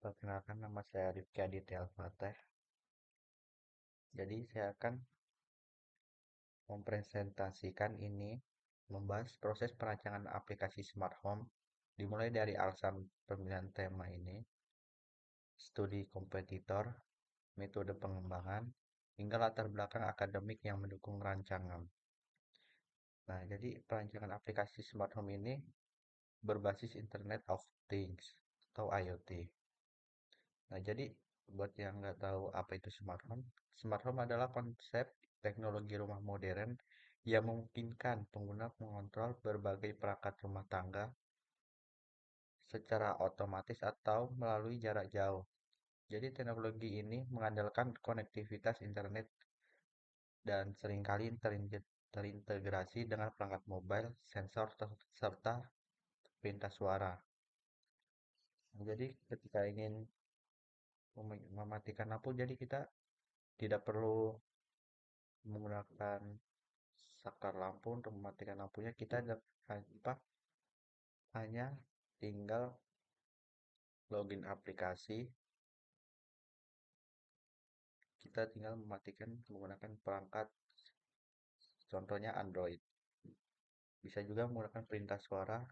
Perkenalkan, nama saya Rifki Aditya Alfateh. Jadi saya akan mempresentasikan ini membahas proses perancangan aplikasi smart home dimulai dari alasan pemilihan tema ini, studi kompetitor, metode pengembangan, hingga latar belakang akademik yang mendukung rancangan. Nah, jadi perancangan aplikasi smart home ini berbasis Internet of Things atau IoT. Nah, jadi buat yang nggak tahu apa itu smart home adalah konsep teknologi rumah modern yang memungkinkan pengguna mengontrol berbagai perangkat rumah tangga secara otomatis atau melalui jarak jauh. Jadi teknologi ini mengandalkan konektivitas internet dan seringkali terintegrasi dengan perangkat mobile, sensor, serta perintah suara. Nah, jadi ketika ingin mematikan lampu, jadi kita tidak perlu menggunakan saklar lampu untuk mematikan lampunya. Kita hanya tinggal login aplikasi, kita tinggal mematikan menggunakan perangkat, contohnya Android. Bisa juga menggunakan perintah suara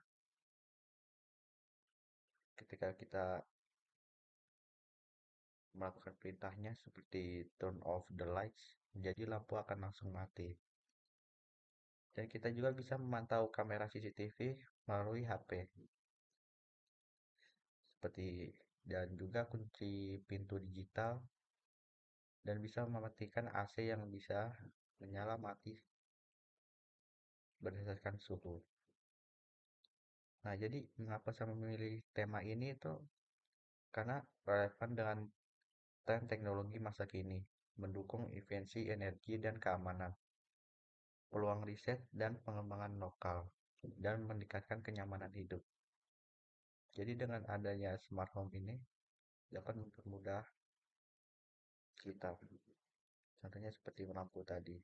ketika kita melakukan perintahnya seperti turn off the lights, jadi lampu akan langsung mati. Dan kita juga bisa memantau kamera CCTV melalui HP, seperti dan juga kunci pintu digital dan bisa mematikan AC yang bisa menyala mati berdasarkan suhu. Nah, jadi mengapa saya memilih tema ini itu karena relevan dengan tren teknologi masa kini, mendukung efisiensi energi dan keamanan, peluang riset dan pengembangan lokal, dan meningkatkan kenyamanan hidup. Jadi dengan adanya smart home ini dapat mempermudah kita. Contohnya seperti lampu tadi.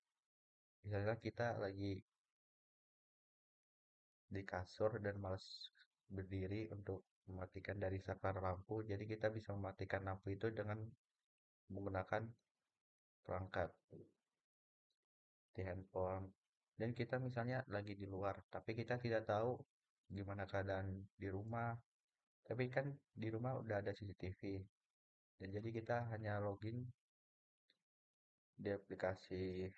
Misalnya kita lagi di kasur dan malas berdiri untuk mematikan dari saklar lampu, jadi kita bisa mematikan lampu itu dengan menggunakan perangkat di handphone. Dan kita misalnya lagi di luar, tapi kita tidak tahu gimana keadaan di rumah. Tapi kan di rumah udah ada CCTV. Dan jadi kita hanya login di aplikasi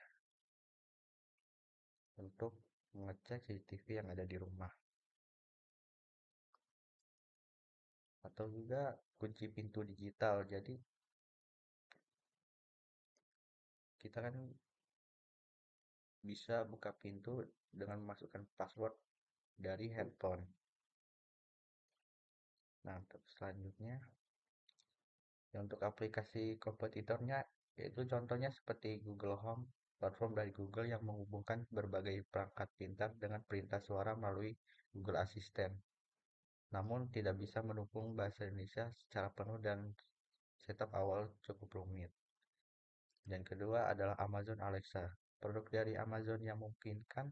untuk mengecek CCTV yang ada di rumah. Atau juga kunci pintu digital. Jadi kita kan bisa buka pintu dengan memasukkan password dari handphone. Nah, untuk selanjutnya, ya untuk aplikasi kompetitornya, yaitu contohnya seperti Google Home, platform dari Google yang menghubungkan berbagai perangkat pintar dengan perintah suara melalui Google Assistant. Namun tidak bisa mendukung bahasa Indonesia secara penuh dan setup awal cukup rumit. Dan kedua adalah Amazon Alexa. Produk dari Amazon yang memungkinkan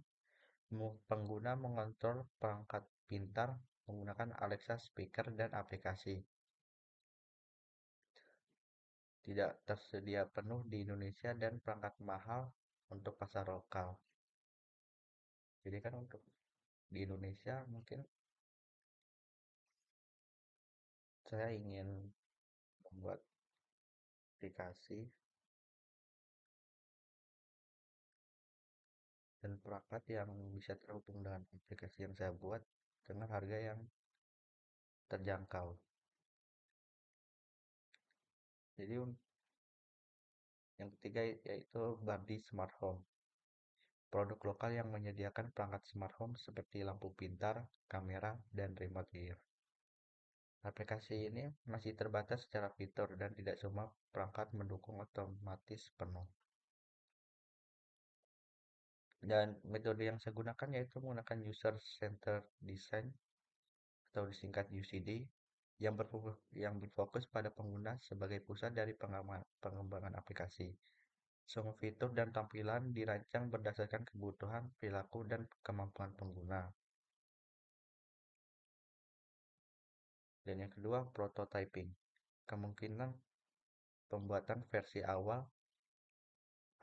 pengguna mengontrol perangkat pintar menggunakan Alexa speaker dan aplikasi. Tidak tersedia penuh di Indonesia dan perangkat mahal untuk pasar lokal. Jadi kan untuk di Indonesia mungkin saya ingin membuat aplikasi dan perangkat yang bisa terhubung dengan aplikasi yang saya buat dengan harga yang terjangkau. Jadi yang ketiga yaitu Bardi Smart Home. Produk lokal yang menyediakan perangkat smart home seperti lampu pintar, kamera, dan remote ear. Aplikasi ini masih terbatas secara fitur dan tidak semua perangkat mendukung otomatis penuh. Dan metode yang saya gunakan yaitu menggunakan User Centered Design atau disingkat UCD yang berfokus pada pengguna sebagai pusat dari pengembangan aplikasi. Semua fitur dan tampilan dirancang berdasarkan kebutuhan, perilaku, dan kemampuan pengguna. Dan yang kedua, prototyping. kemungkinan pembuatan versi awal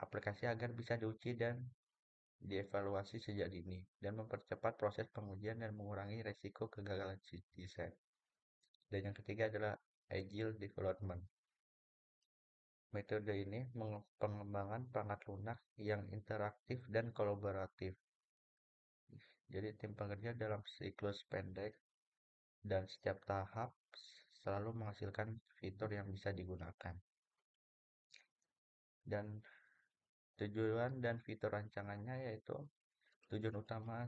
aplikasi agar bisa diuji dan dievaluasi sejak dini, dan mempercepat proses pengujian dan mengurangi resiko kegagalan desain. Dan yang ketiga adalah Agile Development. Metode ini pengembangan perangkat lunak yang interaktif dan kolaboratif. Jadi tim pekerja dalam siklus pendek dan setiap tahap selalu menghasilkan fitur yang bisa digunakan. Dan tujuan dan fitur rancangannya yaitu tujuan utama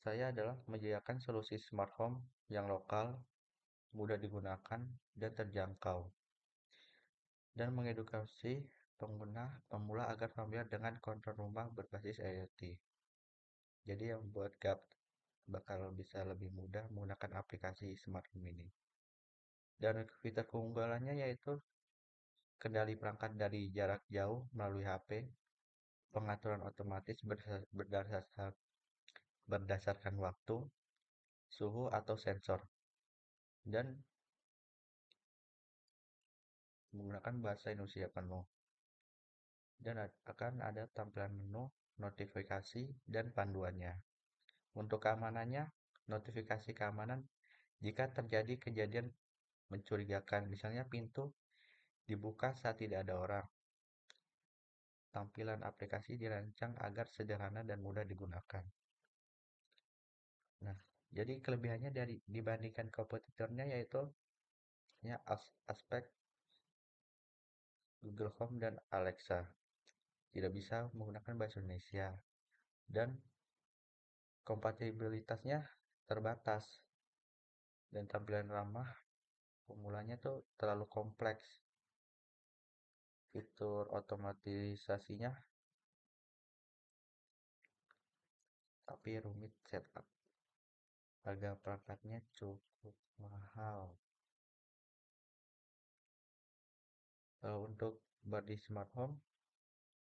saya adalah menyediakan solusi smart home yang lokal, mudah digunakan, dan terjangkau, dan mengedukasi pengguna pemula agar familiar dengan kontrol rumah berbasis IoT. Jadi yang buat GAP bakal bisa lebih mudah menggunakan aplikasi smart home ini. Dan fitur keunggulannya yaitu kendali perangkat dari jarak jauh melalui HP, pengaturan otomatis berdasarkan waktu, suhu atau sensor, dan menggunakan bahasa Indonesia penuh. Dan akan ada tampilan menu, notifikasi, dan panduannya. Untuk keamanannya, notifikasi keamanan jika terjadi kejadian mencurigakan, misalnya pintu dibuka saat tidak ada orang. Tampilan aplikasi dirancang agar sederhana dan mudah digunakan. Nah, jadi kelebihannya dibandingkan kompetitornya yaitu aspek Google Home dan Alexa tidak bisa menggunakan bahasa Indonesia, dan kompatibilitasnya terbatas, dan tampilan ramah pemulanya tuh terlalu kompleks. Fitur otomatisasinya tapi rumit setup. Harga perangkatnya cukup mahal. Kalau untuk body smart home,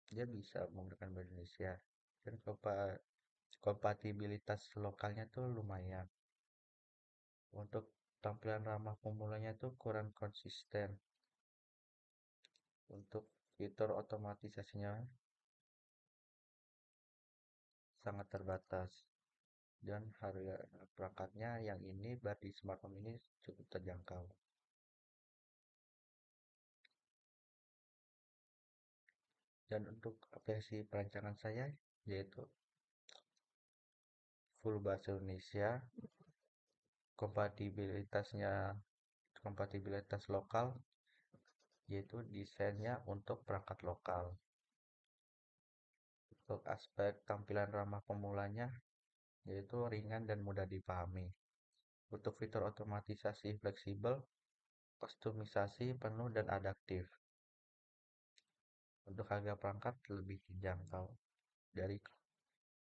dia bisa menggunakan bahasa Indonesia, dan kompatibilitas lokalnya tuh lumayan. Untuk tampilan ramah pemulanya tuh kurang konsisten. Untuk fitur otomatisasinya sangat terbatas, dan harga perangkatnya yang ini body smart home ini cukup terjangkau. Dan untuk aplikasi perancangan saya yaitu full bahasa Indonesia, kompatibilitas lokal, yaitu desainnya untuk perangkat lokal. Untuk aspek tampilan ramah pemulanya yaitu ringan dan mudah dipahami. Untuk fitur otomatisasi fleksibel, kustomisasi penuh dan adaptif. Untuk harga perangkat lebih terjangkau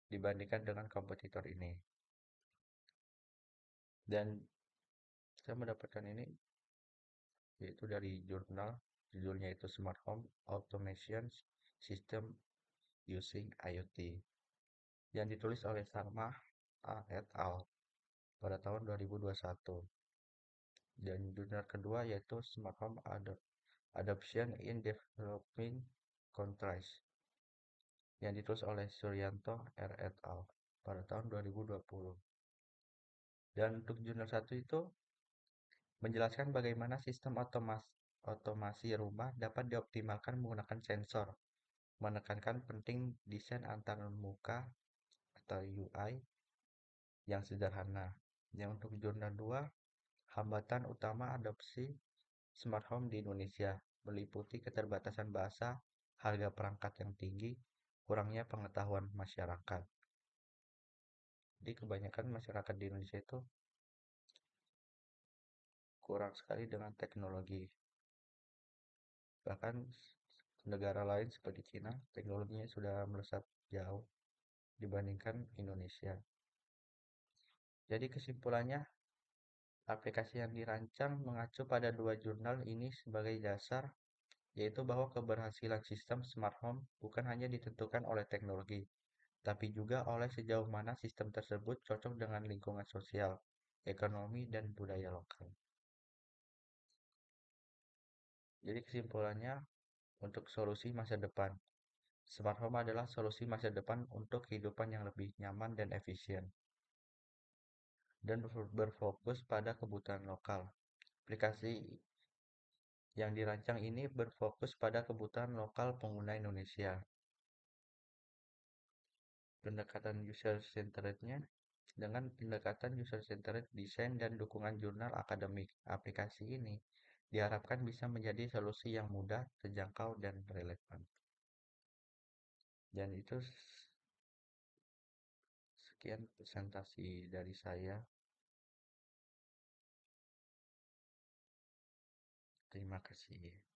dibandingkan dengan kompetitor ini. Dan saya mendapatkan ini yaitu dari jurnal, judulnya itu Smart Home Automation System Using IoT, yang ditulis oleh Sharma et al. Pada tahun 2021. Dan jurnal kedua yaitu Smart Home Adoption in Developing Countries, yang ditulis oleh Suryanto R. et al. Pada tahun 2020. Dan untuk jurnal satu itu menjelaskan bagaimana sistem otomasi rumah dapat dioptimalkan menggunakan sensor, menekankan penting desain antar muka atau UI yang sederhana. Yang untuk jurnal 2, hambatan utama adopsi smart home di Indonesia meliputi keterbatasan bahasa, harga perangkat yang tinggi, kurangnya pengetahuan masyarakat. Jadi kebanyakan masyarakat di Indonesia itu kurang sekali dengan teknologi. Bahkan negara lain seperti Cina, teknologinya sudah melesat jauh dibandingkan Indonesia. Jadi kesimpulannya, aplikasi yang dirancang mengacu pada dua jurnal ini sebagai dasar, yaitu bahwa keberhasilan sistem smart home bukan hanya ditentukan oleh teknologi, tapi juga oleh sejauh mana sistem tersebut cocok dengan lingkungan sosial, ekonomi, dan budaya lokal. Jadi kesimpulannya, untuk solusi masa depan, smart home adalah solusi masa depan untuk kehidupan yang lebih nyaman dan efisien, dan berfokus pada kebutuhan lokal. Aplikasi yang dirancang ini berfokus pada kebutuhan lokal pengguna Indonesia. Pendekatan user-centerednya dengan pendekatan user-centered desain dan dukungan jurnal akademik, aplikasi ini diharapkan bisa menjadi solusi yang mudah, terjangkau, dan relevan. Dan itu sekian presentasi dari saya. Terima kasih.